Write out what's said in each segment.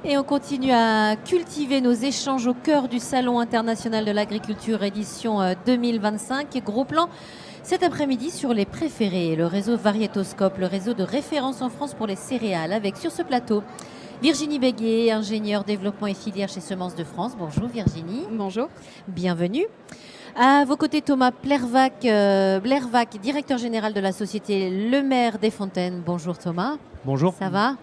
Et on continue à cultiver nos échanges au cœur du Salon international de l'agriculture édition 2025. Gros plan cet après-midi sur les préférés, le réseau Variétoscope, le réseau de référence en France pour les céréales, avec sur ce plateau Virginie Béguet, ingénieure développement et filière chez Semences de France. Bonjour Virginie. Bonjour. Bienvenue. À vos côtés, Thomas Blervac, directeur général de la société Le Maire des Fontaines. Bonjour Thomas. Bonjour. Ça va ?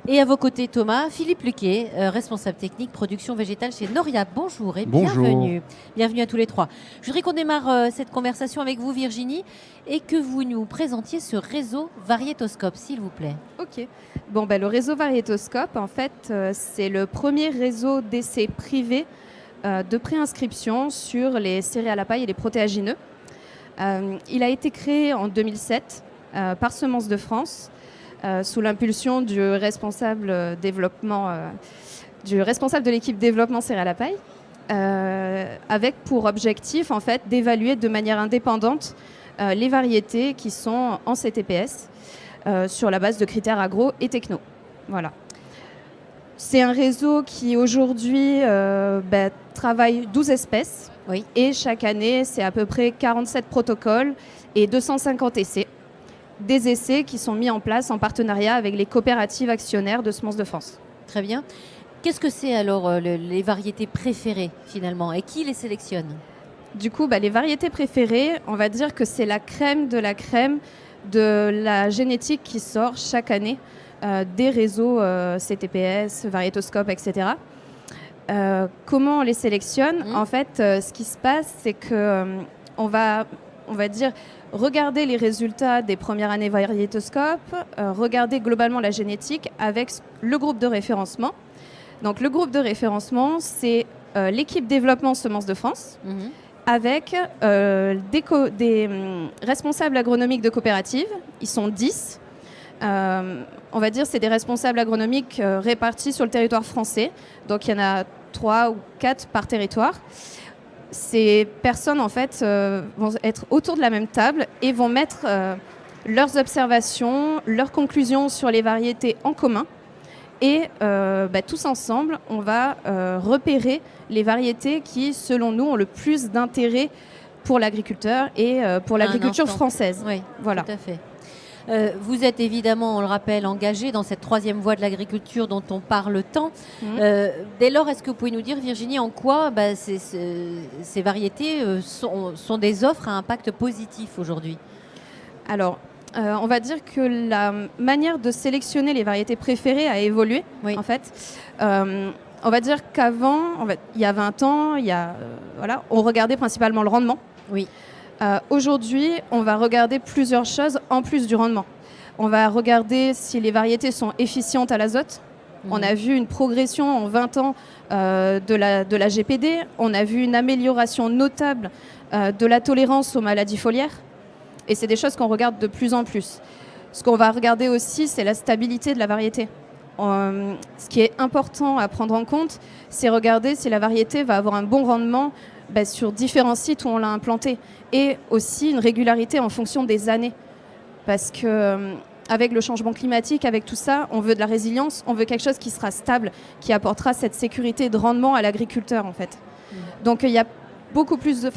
Et à vos côtés, Thomas, Philippe Luquet, responsable technique production végétale chez Noria. Bonjour et Bonjour. bienvenue. Bienvenue à tous les trois. Je voudrais qu'on démarre cette conversation avec vous, Virginie, et que vous nous présentiez ce réseau Variétoscope, s'il vous plaît. Ok. Le réseau Variétoscope, en fait, c'est le premier réseau d'essais privés de préinscription sur les céréales à paille et les protéagineux. Il a été créé en 2007 par Semences de France, sous l'impulsion du responsable de l'équipe développement céréales à paille, avec pour objectif en fait d'évaluer de manière indépendante les variétés qui sont en CTPS sur la base de critères agro et techno. Voilà. C'est un réseau qui aujourd'hui travaille 12 espèces, oui. Et chaque année c'est à peu près 47 protocoles et 250 essais. Des essais qui sont mis en place en partenariat avec les coopératives actionnaires de Semences de France. Très bien. Qu'est-ce que c'est alors les variétés préférées finalement et qui les sélectionne ? Du coup, les variétés préférées, on va dire que c'est la crème de la génétique qui sort chaque année des réseaux CTPS, Variétoscope, etc. Comment on les sélectionne ? En fait, ce qui se passe, c'est qu'on va dire, regarder les résultats des premières années Variétoscope, regarder globalement la génétique avec le groupe de référencement. Donc le groupe de référencement, c'est l'équipe développement Semences de France, avec des responsables agronomiques de coopératives. Ils sont 10. On va dire c'est des responsables agronomiques répartis sur le territoire français. Donc il y en a 3 ou 4 par territoire. Ces personnes, en fait, vont être autour de la même table et vont mettre leurs observations, leurs conclusions sur les variétés en commun. Et tous ensemble, on va repérer les variétés qui, selon nous, ont le plus d'intérêt pour l'agriculteur et pour l'agriculture française. Oui, voilà. Tout à fait. Vous êtes évidemment, on le rappelle, engagé dans cette troisième voie de l'agriculture dont on parle tant. Dès lors, est-ce que vous pouvez nous dire, Virginie, en quoi ces variétés sont des offres à impact positif aujourd'hui ? Alors, on va dire que la manière de sélectionner les variétés préférées a évolué, en fait. On va dire qu'avant, il y a 20 ans, on regardait principalement le rendement. Oui. Aujourd'hui, on va regarder plusieurs choses en plus du rendement. On va regarder si les variétés sont efficientes à l'azote. On a vu une progression en 20 ans de la GPD. On a vu une amélioration notable de la tolérance aux maladies foliaires. Et c'est des choses qu'on regarde de plus en plus. Ce qu'on va regarder aussi, c'est la stabilité de la variété. Ce qui est important à prendre en compte, c'est regarder si la variété va avoir un bon rendement sur différents sites où on l'a implantée, et aussi une régularité en fonction des années. Parce que avec le changement climatique, avec tout ça, on veut de la résilience, on veut quelque chose qui sera stable, qui apportera cette sécurité de rendement à l'agriculteur, en fait. Donc il y a beaucoup plus de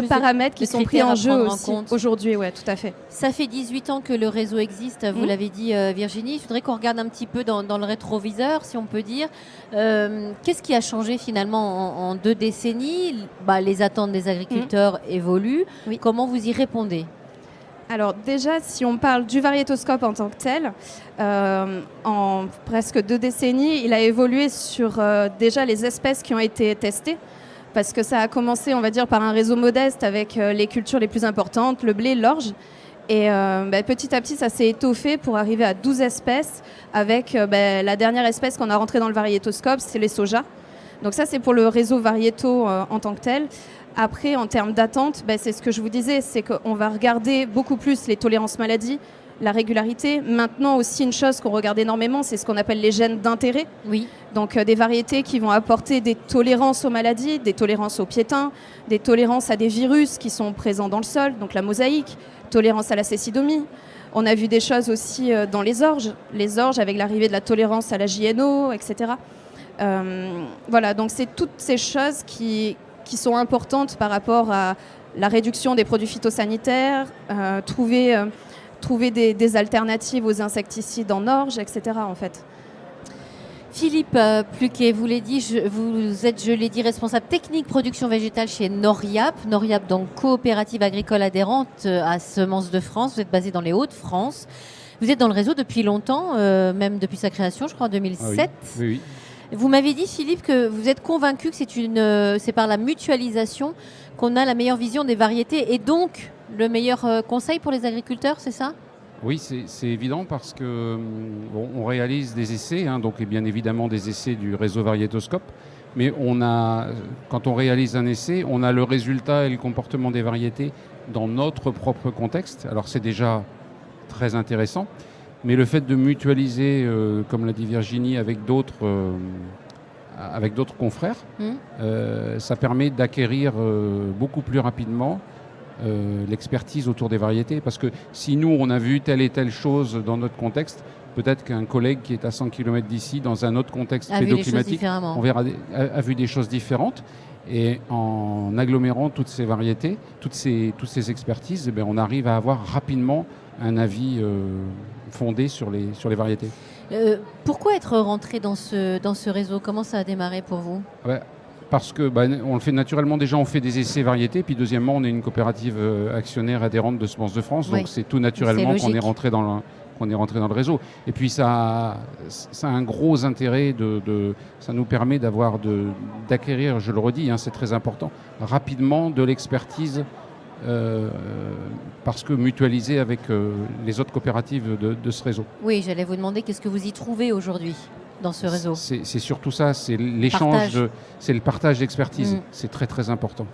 paramètres qui sont pris en jeu aussi aujourd'hui. Ouais, tout à fait. Ça fait 18 ans que le réseau existe, vous l'avez dit Virginie. Je voudrais qu'on regarde un petit peu dans le rétroviseur, si on peut dire. Qu'est-ce qui a changé finalement en 2 décennies ? Les attentes des agriculteurs évoluent. Oui. Comment vous y répondez ? Alors déjà, si on parle du variétoscope en tant que tel, en presque 2 décennies, il a évolué sur déjà les espèces qui ont été testées. Parce que ça a commencé, on va dire, par un réseau modeste avec les cultures les plus importantes, le blé, l'orge. Et petit à petit, ça s'est étoffé pour arriver à 12 espèces avec la dernière espèce qu'on a rentrée dans le variétoscope, c'est les soja. Donc ça, c'est pour le réseau variétaux en tant que tel. Après, en termes d'attente, c'est ce que je vous disais, c'est qu'on va regarder beaucoup plus les tolérances maladies, la régularité. Maintenant aussi, une chose qu'on regarde énormément, c'est ce qu'on appelle les gènes d'intérêt. Oui. Donc des variétés qui vont apporter des tolérances aux maladies, des tolérances aux piétins, des tolérances à des virus qui sont présents dans le sol, donc la mosaïque, tolérance à la cécidomie. On a vu des choses aussi dans les orges avec l'arrivée de la tolérance à la JNO, etc. Voilà, donc c'est toutes ces choses qui sont importantes par rapport à la réduction des produits phytosanitaires, trouver des alternatives aux insecticides en orge, etc. en fait. Philippe Pluquet, vous l'avez dit, vous êtes, je l'ai dit, responsable technique production végétale chez Noriap. Noriap, donc coopérative agricole adhérente à Semences de France. Vous êtes basé dans les Hauts-de-France. Vous êtes dans le réseau depuis longtemps, même depuis sa création, je crois en 2007. Ah oui. Oui. Vous m'avez dit, Philippe, que vous êtes convaincu que c'est par la mutualisation qu'on a la meilleure vision des variétés et donc le meilleur conseil pour les agriculteurs, c'est ça ? Oui, c'est évident parce que on réalise des essais, donc et bien évidemment des essais du réseau Variétoscope, mais quand on réalise un essai, on a le résultat et le comportement des variétés dans notre propre contexte. Alors c'est déjà très intéressant, mais le fait de mutualiser, comme l'a dit Virginie, avec d'autres confrères, ça permet d'acquérir beaucoup plus rapidement l'expertise autour des variétés, parce que si nous on a vu telle et telle chose dans notre contexte, peut-être qu'un collègue qui est à 100 km d'ici dans un autre contexte pédoclimatique a vu des choses différentes, et en agglomérant toutes ces variétés, toutes ces expertises, on arrive à avoir rapidement un avis fondé sur les variétés. Pourquoi être rentré dans ce réseau ? Comment ça a démarré pour vous ? Parce que on le fait naturellement. Déjà, on fait des essais variétés. Puis deuxièmement, on est une coopérative actionnaire adhérente de Semences de France. Donc c'est tout naturellement qu'on est rentré dans le réseau. Et puis ça a un gros intérêt ça nous permet d'acquérir, je le redis, c'est très important, rapidement de l'expertise. Parce que mutualiser avec les autres coopératives de ce réseau. Oui, j'allais vous demander qu'est-ce que vous y trouvez aujourd'hui dans ce réseau. C'est surtout ça, c'est l'échange, c'est le partage d'expertise. C'est très très important.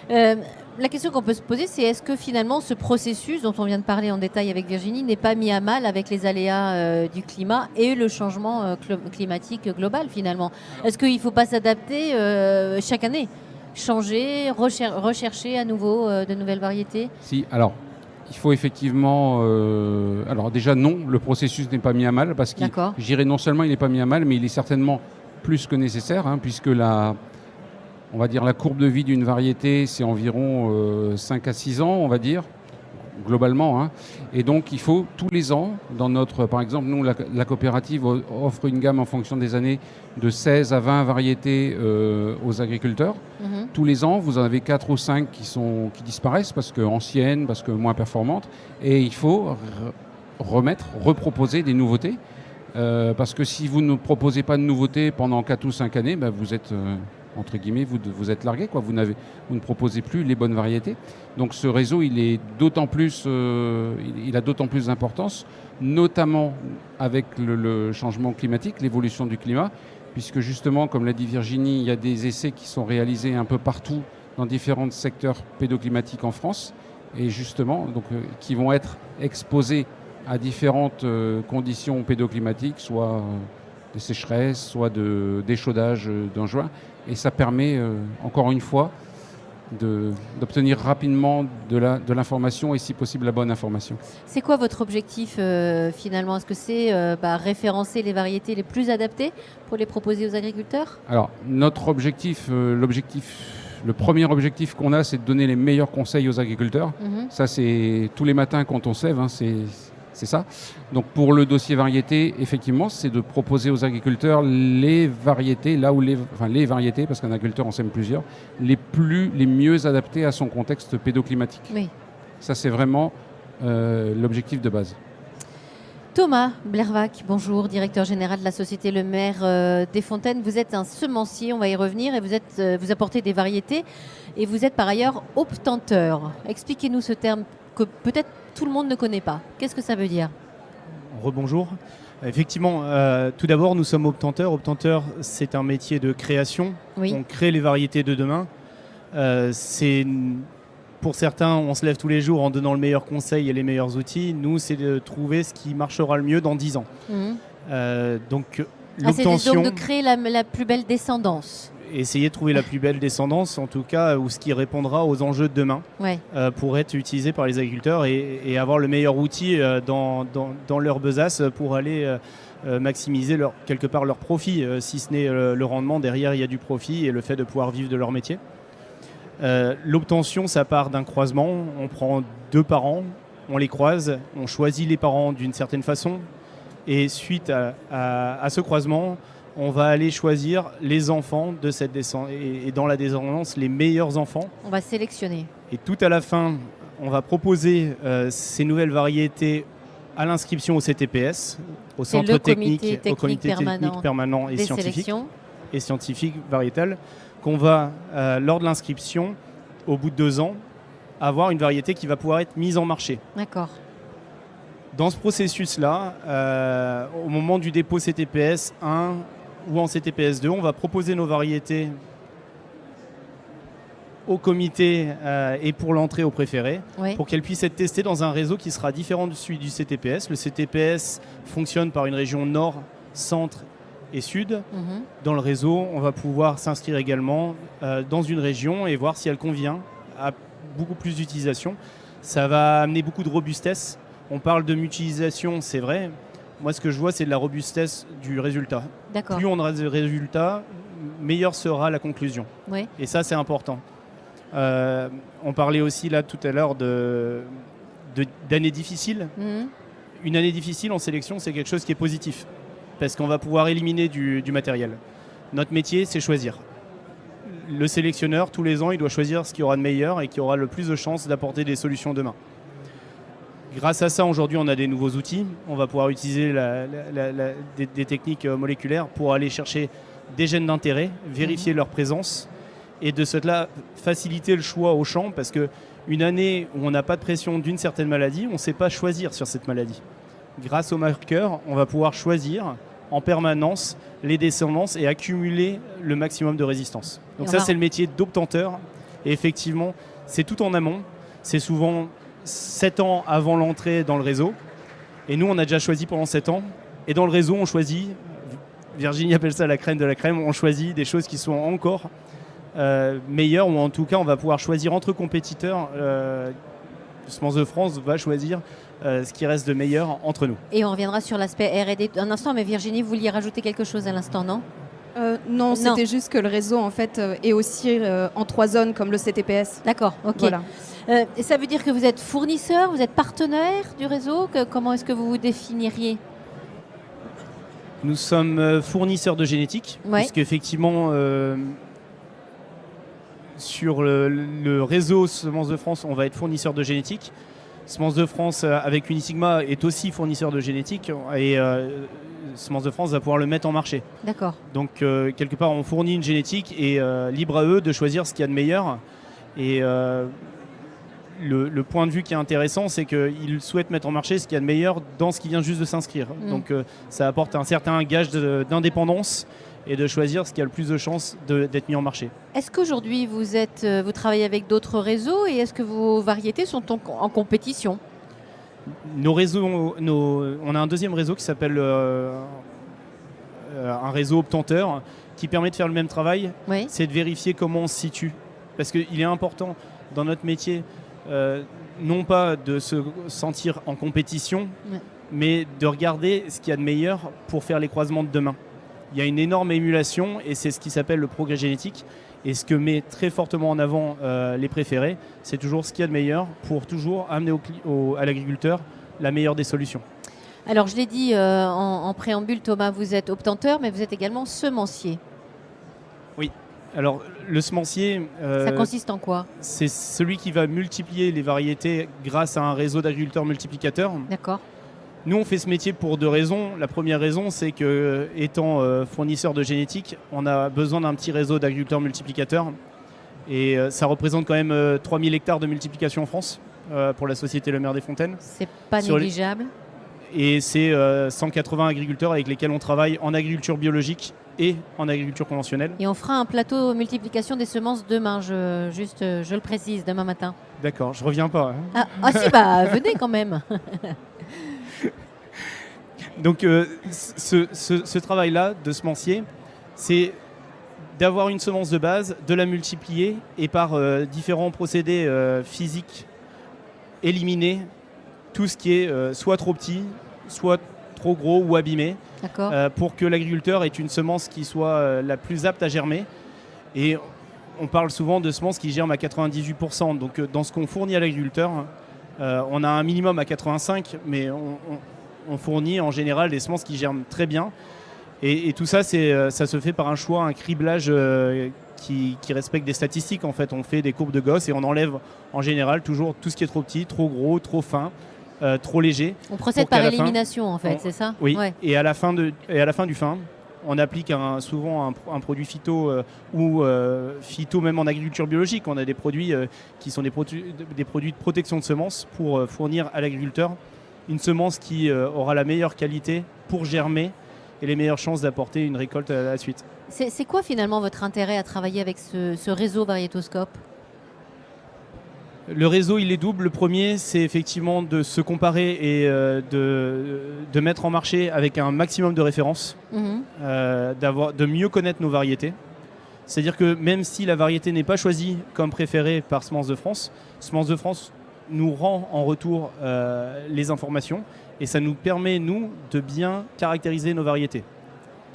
La question qu'on peut se poser, c'est est-ce que finalement ce processus dont on vient de parler en détail avec Virginie n'est pas mis à mal avec les aléas du climat et le changement climatique global finalement ? Est-ce qu'il ne faut pas s'adapter chaque année ? Changer, rechercher à nouveau de nouvelles variétés ? Si, alors, il faut effectivement... alors déjà, non, le processus n'est pas mis à mal, parce que je dirais non seulement il n'est pas mis à mal, mais il est certainement plus que nécessaire, puisque la courbe de vie d'une variété, c'est environ 5 à 6 ans, on va dire, globalement. Et donc, il faut tous les ans, par exemple, nous, la coopérative offre une gamme en fonction des années de 16 à 20 variétés aux agriculteurs. Tous les ans, vous en avez 4 ou 5 qui disparaissent parce que anciennes, parce que moins performantes. Et il faut reproposer des nouveautés. Parce que si vous ne proposez pas de nouveautés pendant 4 ou 5 années, vous êtes... entre guillemets, vous êtes largué, quoi. Vous ne proposez plus les bonnes variétés. Donc ce réseau, il a d'autant plus d'importance, notamment avec le changement climatique, l'évolution du climat, puisque justement, comme l'a dit Virginie, il y a des essais qui sont réalisés un peu partout dans différents secteurs pédoclimatiques en France, et justement, qui vont être exposés à différentes conditions pédoclimatiques, soit de sécheresse, soit d'échaudage d'engins. Et ça permet, encore une fois, d'obtenir rapidement de l'information et, si possible, la bonne information. C'est quoi votre objectif finalement ? Est-ce que c'est référencer les variétés les plus adaptées pour les proposer aux agriculteurs ? Alors, notre objectif, le premier objectif qu'on a, c'est de donner les meilleurs conseils aux agriculteurs. Ça, c'est tous les matins quand on se lève, c'est ça. Donc pour le dossier variété, effectivement, c'est de proposer aux agriculteurs les variétés, les variétés, parce qu'un agriculteur en sème plusieurs, les mieux adaptées à son contexte pédoclimatique. Oui. Ça, c'est vraiment l'objectif de base. Thomas Blervac, bonjour, directeur général de la société Le Maire des Fontaines. Vous êtes un semencier, on va y revenir, et vous apportez des variétés, et vous êtes par ailleurs obtenteur. Expliquez-nous ce terme que peut-être tout le monde ne connaît pas. Qu'est-ce que ça veut dire ? Rebonjour. Effectivement, tout d'abord, nous sommes obtenteurs. Obtenteur, c'est un métier de création. Oui. On crée les variétés de demain. Pour certains, on se lève tous les jours en donnant le meilleur conseil et les meilleurs outils. Nous, c'est de trouver ce qui marchera le mieux dans 10 ans. Donc, l'obtention... C'est donc de créer la plus belle descendance. essayer de trouver la plus belle descendance, en tout cas, ou ce qui répondra aux enjeux de demain, pour être utilisé par les agriculteurs et avoir le meilleur outil dans leur besace pour aller maximiser quelque part leur profit. Si ce n'est le rendement, derrière il y a du profit et le fait de pouvoir vivre de leur métier. L'obtention, ça part d'un croisement. On prend 2 parents, on les croise, on choisit les parents d'une certaine façon et suite à ce croisement, on va aller choisir les enfants de cette descendance et dans la descendance, les meilleurs enfants. On va sélectionner. Et tout à la fin, on va proposer ces nouvelles variétés à l'inscription au CTPS, au Centre technique, au comité technique permanent et scientifique variétal, qu'on va, lors de l'inscription, au bout de 2 ans, avoir une variété qui va pouvoir être mise en marché. D'accord. Dans ce processus-là, au moment du dépôt CTPS 1 ou en CTPS 2, on va proposer nos variétés au comité et pour l'entrée au préféré, pour qu'elles puissent être testées dans un réseau qui sera différent de celui du CTPS. Le CTPS fonctionne par une région nord, centre et sud. Dans le réseau, on va pouvoir s'inscrire également dans une région et voir si elle convient à beaucoup plus d'utilisation. Ça va amener beaucoup de robustesse. On parle de mutualisation, c'est vrai. Moi, ce que je vois, c'est de la robustesse du résultat. Plus on aura de résultats, meilleure sera la conclusion. Et ça, c'est important. On parlait aussi là tout à l'heure d'années difficiles. Une année difficile en sélection, c'est quelque chose qui est positif parce qu'on va pouvoir éliminer du matériel. Notre métier, c'est choisir. Le sélectionneur, tous les ans, il doit choisir ce qu'il y aura de meilleur et qui aura le plus de chances d'apporter des solutions demain. Grâce à ça, aujourd'hui, on a des nouveaux outils. On va pouvoir utiliser des techniques moléculaires pour aller chercher des gènes d'intérêt, vérifier leur présence et de cela faciliter le choix au champ parce qu'une année où on n'a pas de pression d'une certaine maladie, on ne sait pas choisir sur cette maladie. Grâce aux marqueurs, on va pouvoir choisir en permanence les descendances et accumuler le maximum de résistance. Donc ça, c'est le métier d'obtenteur. Et effectivement, c'est tout en amont. C'est souvent 7 ans avant l'entrée dans le réseau. Et nous, on a déjà choisi pendant 7 ans. Et dans le réseau, on choisit, Virginie appelle ça la crème de la crème, on choisit des choses qui sont encore meilleures, ou en tout cas, on va pouvoir choisir entre compétiteurs. Semences de France va choisir ce qui reste de meilleur entre nous. Et on reviendra sur l'aspect R&D un instant, mais Virginie, vous vouliez rajouter quelque chose à l'instant, non ? Non, c'était juste que le réseau en fait est aussi en 3 zones comme le CTPS. D'accord, ok. Voilà. Et ça veut dire que vous êtes fournisseur, vous êtes partenaire du réseau. Comment est-ce que vous vous définiriez ? Nous sommes fournisseurs de génétique, puisqu'effectivement, sur le réseau Semences de France, on va être fournisseur de génétique. Semences de France avec Unisigma est aussi fournisseur de génétique et Semences de France va pouvoir le mettre en marché. D'accord. Donc quelque part on fournit une génétique et libre à eux de choisir ce qu'il y a de meilleur. Et le point de vue qui est intéressant, c'est qu'ils souhaitent mettre en marché ce qu'il y a de meilleur dans ce qui vient juste de s'inscrire. Donc ça apporte un certain gage d'indépendance et de choisir ce qui a le plus de chances d'être mis en marché. Est-ce qu'aujourd'hui vous travaillez avec d'autres réseaux et est-ce que vos variétés sont en compétition ? Nos réseaux, on a un deuxième réseau qui s'appelle un réseau obtenteur qui permet de faire le même travail, c'est de vérifier comment on se situe. Parce qu'il est important dans notre métier, non pas de se sentir en compétition, mais de regarder ce qu'il y a de meilleur pour faire les croisements de demain. Il y a une énorme émulation et c'est ce qui s'appelle le progrès génétique. Et ce que met très fortement en avant les préférés, c'est toujours ce qu'il y a de meilleur pour toujours amener à l'agriculteur la meilleure des solutions. Alors je l'ai dit en préambule, Thomas, vous êtes obtenteur, mais vous êtes également semencier. Oui. Alors le semencier... ça consiste en quoi ? C'est celui qui va multiplier les variétés grâce à un réseau d'agriculteurs multiplicateurs. D'accord. Nous, on fait ce métier pour 2 raisons. La première raison, c'est que, étant fournisseur de génétique, on a besoin d'un petit réseau d'agriculteurs multiplicateurs. Et ça représente quand même 3000 hectares de multiplication en France pour la société Le Maire des Fontaines. C'est pas négligeable. Et c'est 180 agriculteurs avec lesquels on travaille en agriculture biologique et en agriculture conventionnelle. Et on fera un plateau multiplication des semences demain, je le précise, demain matin. D'accord, je reviens pas. Hein. Ah si, venez quand même. Donc ce travail-là de semencier, c'est d'avoir une semence de base, de la multiplier et par différents procédés physiques éliminer tout ce qui est soit trop petit, soit trop gros ou abîmé, pour que l'agriculteur ait une semence qui soit la plus apte à germer. Et on parle souvent de semences qui germent à 98%. Donc dans ce qu'on fournit à l'agriculteur, on a un minimum à 85%, mais on fournit en général des semences qui germent très bien. Et tout ça, ça se fait par un choix, un criblage qui respecte des statistiques. En fait, on fait des courbes de Gauss et on enlève en général toujours tout ce qui est trop petit, trop gros, trop fin, trop léger. On procède par élimination, en fait, c'est ça? Oui, ouais. Et à la fin du fin, on applique souvent un produit phyto ou phyto même en agriculture biologique. On a des produits qui sont des produits de protection de semences pour fournir à l'agriculteur une semence qui aura la meilleure qualité pour germer et les meilleures chances d'apporter une récolte à la suite. C'est quoi finalement votre intérêt à travailler avec ce réseau Varietoscope? Le réseau, il est double. Le premier, c'est effectivement de se comparer et de mettre en marché avec un maximum de références, de mieux connaître nos variétés. C'est-à-dire que même si la variété n'est pas choisie comme préférée par Semences de France nous rend en retour les informations et ça nous permet, nous, de bien caractériser nos variétés.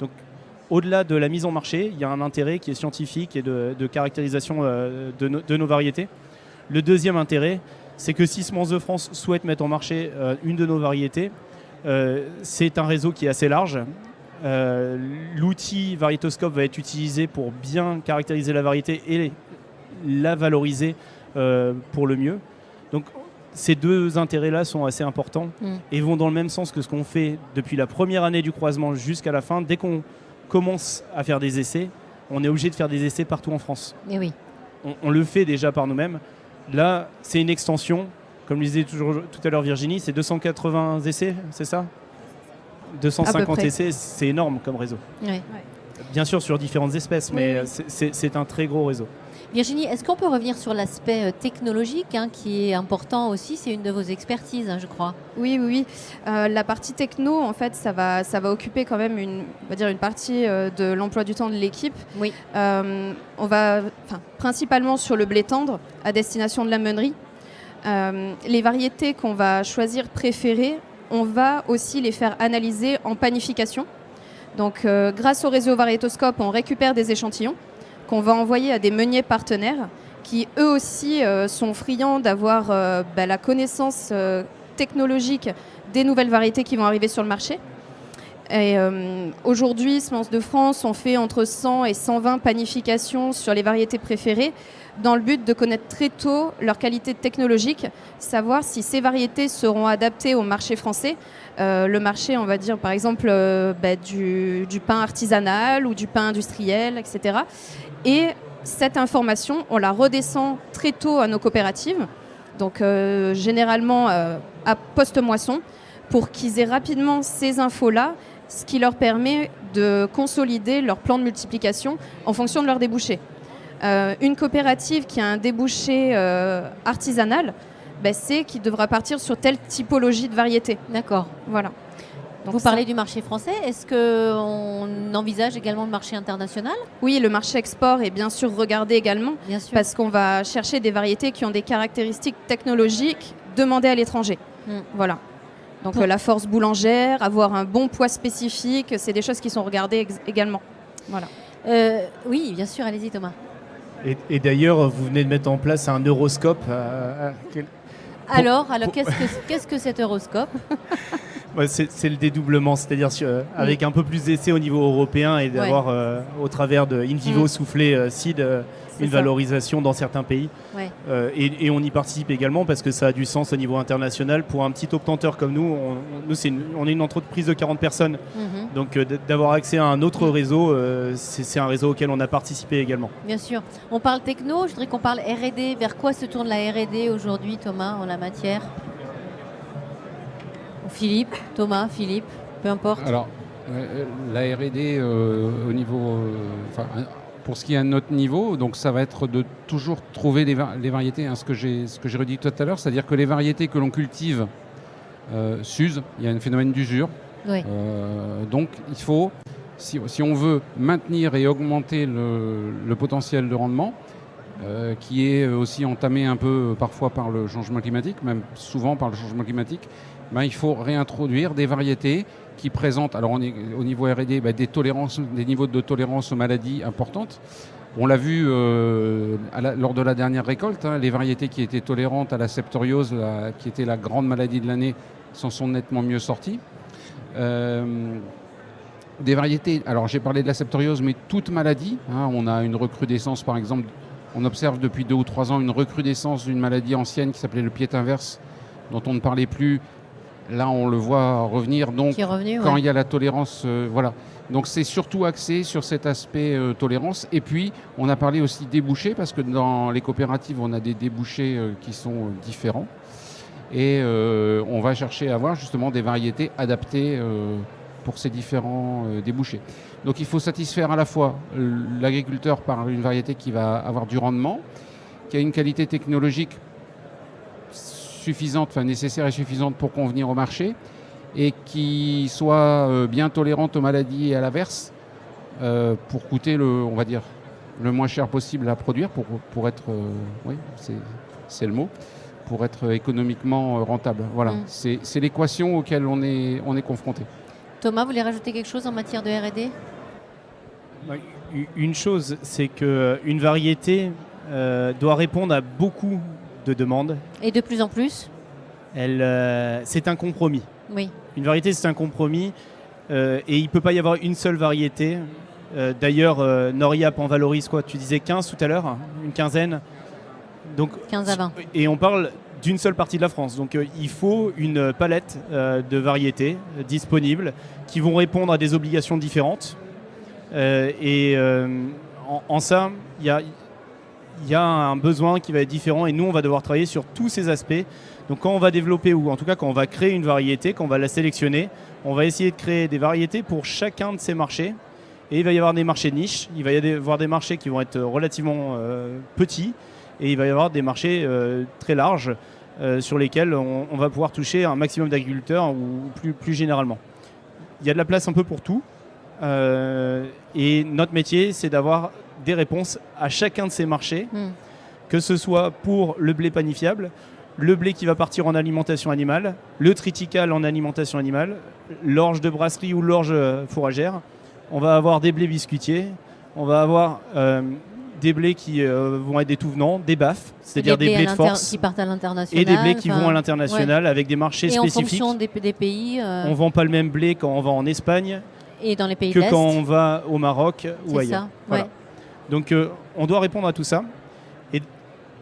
Donc, au-delà de la mise en marché, il y a un intérêt qui est scientifique et de caractérisation de nos variétés. Le deuxième intérêt, c'est que si Semences de France souhaite mettre en marché une de nos variétés, c'est un réseau qui est assez large. L'outil Varietoscope va être utilisé pour bien caractériser la variété et la valoriser pour le mieux. Donc ces deux intérêts-là sont assez importants et vont dans le même sens que ce qu'on fait depuis la première année du croisement jusqu'à la fin. Dès qu'on commence à faire des essais, on est obligé de faire des essais partout en France. Et oui. On le fait déjà par nous-mêmes. Là, c'est une extension. Comme le disait tout à l'heure Virginie, c'est 280 essais, c'est ça? 250 essais, c'est énorme comme réseau. Oui. Bien sûr sur différentes espèces, mais c'est un très gros réseau. Virginie, est-ce qu'on peut revenir sur l'aspect technologique qui est important aussi? C'est une de vos expertises, je crois. Oui. La partie techno, en fait, ça va occuper quand même une partie de l'emploi du temps de l'équipe. Oui. On va principalement sur le blé tendre à destination de la meunerie. Les variétés qu'on va choisir préférées, on va aussi les faire analyser en panification. Donc, grâce au réseau Varietoscope, on récupère des échantillons qu'on va envoyer à des meuniers partenaires qui, eux aussi, sont friands d'avoir la connaissance technologique des nouvelles variétés qui vont arriver sur le marché. Et aujourd'hui, Semences de France, on fait entre 100 et 120 panifications sur les variétés préférées dans le but de connaître très tôt leur qualité technologique, savoir si ces variétés seront adaptées au marché français. Le marché, on va dire, par exemple, du pain artisanal ou du pain industriel, etc. Et cette information, on la redescend très tôt à nos coopératives, donc généralement à post-moisson, pour qu'ils aient rapidement ces infos-là, ce qui leur permet de consolider leur plan de multiplication en fonction de leurs débouchés. Une coopérative qui a un débouché artisanal, c'est qu'il devra partir sur telle typologie de variété. D'accord. Voilà. Donc vous parlez du marché français. Est-ce qu'on envisage également le marché international? Oui, le marché export est bien sûr regardé également, bien sûr. Parce qu'on va chercher des variétés qui ont des caractéristiques technologiques demandées à l'étranger. Voilà. Donc la force boulangère, avoir un bon poids spécifique, c'est des choses qui sont regardées également. Voilà. Oui, bien sûr, allez-y Thomas. Et d'ailleurs, vous venez de mettre en place un Euroscope. Alors qu'est-ce que cet Euroscope? C'est le dédoublement, c'est-à-dire avec un peu plus d'essais au niveau européen et d'avoir au travers de in vivo soufflé seed une valorisation dans certains pays. Ouais. Et on y participe également parce que ça a du sens au niveau international. Pour un petit obtenteur comme nous, on est une entreprise de 40 personnes. Donc d'avoir accès à un autre réseau, c'est un réseau auquel on a participé également. Bien sûr. On parle techno, je voudrais qu'on parle R&D. Vers quoi se tourne la R&D aujourd'hui, Thomas, en la matière? Philippe, Thomas, Philippe, peu importe. Alors, la R&D au niveau... pour ce qui est à notre niveau, donc ça va être de toujours trouver les variétés, ce que j'ai redit tout à l'heure, c'est-à-dire que les variétés que l'on cultive s'usent, il y a un phénomène d'usure. Oui. Donc il faut si on veut maintenir et augmenter le potentiel de rendement, qui est aussi entamé un peu parfois par le changement climatique, même souvent par le changement climatique, il faut réintroduire des variétés qui présentent, alors on est au niveau R&D, des niveaux de tolérance aux maladies importantes. On l'a vu lors de la dernière récolte, les variétés qui étaient tolérantes à la septoriose, qui était la grande maladie de l'année, s'en sont nettement mieux sorties. Des variétés, alors j'ai parlé de la septoriose, mais toute maladie, on a une recrudescence par exemple, on observe depuis 2 ou 3 ans une recrudescence d'une maladie ancienne qui s'appelait le pied inverse, dont on ne parlait plus. Là, on le voit revenir. Donc, quand il y a la tolérance, voilà. Donc, c'est surtout axé sur cet aspect tolérance. Et puis, on a parlé aussi débouchés, parce que dans les coopératives, on a des débouchés qui sont différents. Et on va chercher à avoir justement des variétés adaptées pour ces différents débouchés. Donc, il faut satisfaire à la fois l'agriculteur par une variété qui va avoir du rendement, qui a une qualité technologique suffisante, nécessaire et suffisante pour convenir au marché, et qui soit bien tolérante aux maladies et à l'averse, pour coûter on va dire, le moins cher possible à produire, pour être, oui, c'est le mot, pour être économiquement rentable. Voilà, c'est l'équation auquel on est confronté. Thomas, vous voulez rajouter quelque chose en matière de R&D ? Une chose, c'est qu'une variété doit répondre à beaucoup de demandes. Et de plus en plus ? C'est un compromis. Oui. Une variété, c'est un compromis. Et il ne peut pas y avoir une seule variété. D'ailleurs, Noriap en valorise quoi ? Tu disais 15 tout à l'heure ? Une quinzaine ? Donc, 15 à 20. Et on parle d'une seule partie de la France. Donc il faut une palette de variétés disponibles qui vont répondre à des obligations différentes. En ça, il y a un besoin qui va être différent et nous, on va devoir travailler sur tous ces aspects. Donc quand on va développer, ou en tout cas quand on va créer une variété, quand on va la sélectionner, on va essayer de créer des variétés pour chacun de ces marchés. Et il va y avoir des marchés de niche, il va y avoir des marchés qui vont être relativement petits, et il va y avoir des marchés très larges sur lesquels on va pouvoir toucher un maximum d'agriculteurs ou plus généralement. Il y a de la place un peu pour tout. Et notre métier, c'est d'avoir des réponses à chacun de ces marchés, que ce soit pour le blé panifiable, le blé qui va partir en alimentation animale, le triticale en alimentation animale, l'orge de brasserie ou l'orge fourragère. On va avoir des blés biscuitiers, on va avoir des blés qui vont être des tout venants, des baffes, c'est-à-dire des blés de force, qui partent à l'international, et des blés qui vont à l'international avec des marchés spécifiques. Et en fonction des pays. On ne vend pas le même blé quand on va en Espagne et dans les pays que de l'Est. Quand on va au Maroc ou ailleurs. Ça, voilà. ouais. Donc on doit répondre à tout ça. Et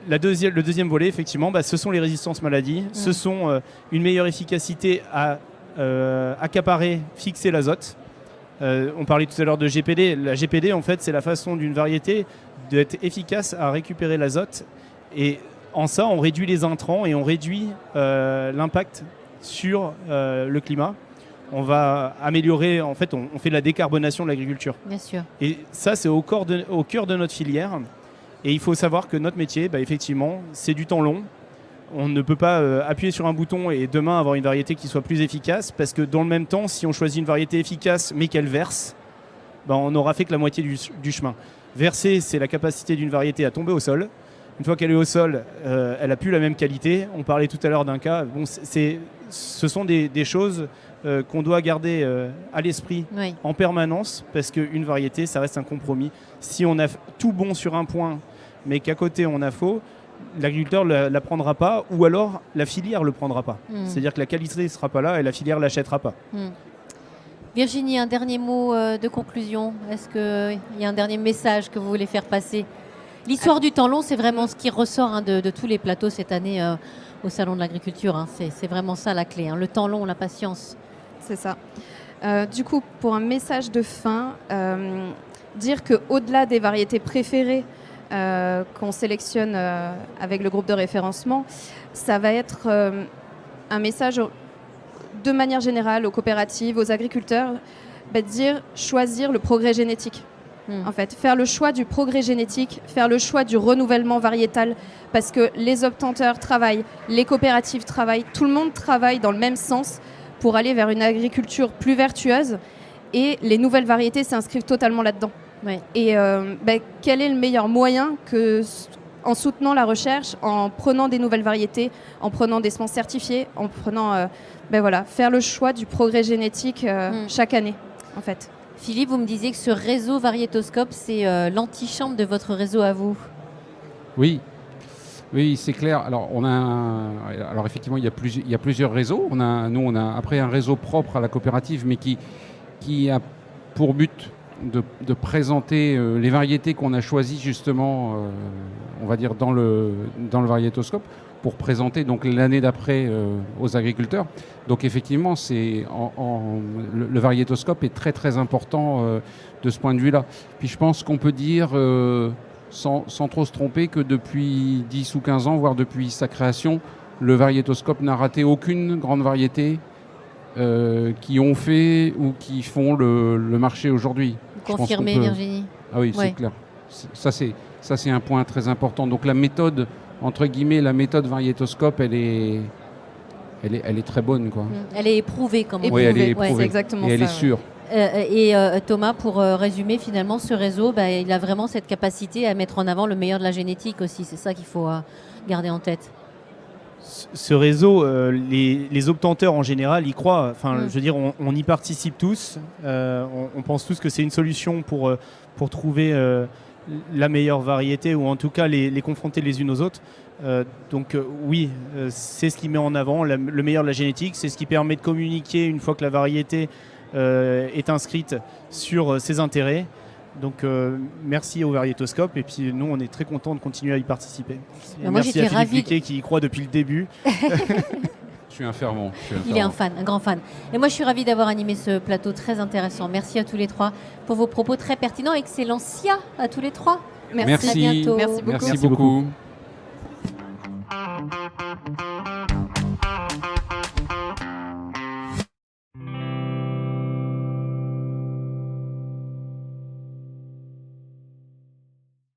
le deuxième volet, effectivement, ce sont les résistances maladies. Ce sont une meilleure efficacité à accaparer, fixer l'azote. On parlait tout à l'heure de GPD. La GPD, en fait, c'est la façon d'une variété d'être efficace à récupérer l'azote. Et en ça, on réduit les intrants et on réduit l'impact sur le climat. On va améliorer, en fait, on fait de la décarbonation de l'agriculture. Bien sûr. Et ça, c'est au cœur de notre filière. Et il faut savoir que notre métier, effectivement, c'est du temps long. On ne peut pas appuyer sur un bouton et demain avoir une variété qui soit plus efficace, parce que dans le même temps, si on choisit une variété efficace mais qu'elle verse, on n'aura fait que la moitié du chemin. Verser, c'est la capacité d'une variété à tomber au sol. Une fois qu'elle est au sol, elle n'a plus la même qualité. On parlait tout à l'heure d'un cas. Bon, ce sont des choses qu'on doit garder à l'esprit en permanence, parce qu'une variété, ça reste un compromis. Si on a tout bon sur un point, mais qu'à côté on a faux, l'agriculteur ne la prendra pas, ou alors la filière ne le prendra pas. C'est-à-dire que la qualité ne sera pas là et la filière ne l'achètera pas. Virginie, un dernier mot de conclusion. Est-ce qu'il y a un dernier message que vous voulez faire passer ? L'histoire du temps long, c'est vraiment ce qui ressort de tous les plateaux cette année au Salon de l'Agriculture. C'est vraiment ça la clé, le temps long, la patience. C'est ça. Du coup, pour un message de fin, dire qu'au-delà des variétés préférées qu'on sélectionne avec le groupe de référencement, ça va être un message de manière générale aux coopératives, aux agriculteurs, dire choisir le progrès génétique. En fait, faire le choix du progrès génétique, faire le choix du renouvellement variétal, parce que les obtenteurs travaillent, les coopératives travaillent, tout le monde travaille dans le même sens pour aller vers une agriculture plus vertueuse. et les nouvelles variétés s'inscrivent totalement là-dedans. Ouais. Et quel est le meilleur moyen que en soutenant la recherche, en prenant des nouvelles variétés, en prenant des semences certifiées, en prenant faire le choix du progrès génétique chaque année, en fait. Philippe, vous me disiez que ce réseau Variétoscope, c'est l'antichambre de votre réseau à vous. Oui, c'est clair. Alors, effectivement, il y a plusieurs réseaux. On a après un réseau propre à la coopérative, mais qui a pour but de présenter les variétés qu'on a choisies justement, on va dire, dans le Variétoscope, pour présenter donc l'année d'après aux agriculteurs. Donc effectivement, le Variétoscope est très très important de ce point de vue-là. Puis je pense qu'on peut dire, sans trop se tromper, que depuis 10 ou 15 ans, voire depuis sa création, le Variétoscope n'a raté aucune grande variété qui ont fait ou qui font le marché aujourd'hui. Confirmé, Virginie. Ah oui, c'est clair. Ça c'est un point très important. Donc la méthode, entre guillemets, la méthode Variétoscope, elle est très bonne, quoi. Elle est éprouvée, comme on dit. Oui, elle est éprouvée. C'est exactement et ça. Elle est sûre. Thomas, pour résumer, finalement, ce réseau, il a vraiment cette capacité à mettre en avant le meilleur de la génétique aussi. C'est ça qu'il faut garder en tête. Ce réseau, les obtenteurs en général y croient. Enfin, je veux dire, on y participe tous. On pense tous que c'est une solution pour trouver la meilleure variété, ou en tout cas les confronter les unes aux autres. Oui, c'est ce qui met en avant le meilleur de la génétique. C'est ce qui permet de communiquer une fois que la variété est inscrite sur ses intérêts. Donc merci au Variétoscope, et puis nous on est très contents de continuer à y participer. Et merci à Philippe Liquet qui y croit depuis le début. Je suis un fervent. Il est un grand fan. Et moi je suis ravie d'avoir animé ce plateau très intéressant. Merci à tous les trois pour vos propos très pertinents. Excellent SIA à tous les trois. Merci. À bientôt. Merci beaucoup. Merci beaucoup.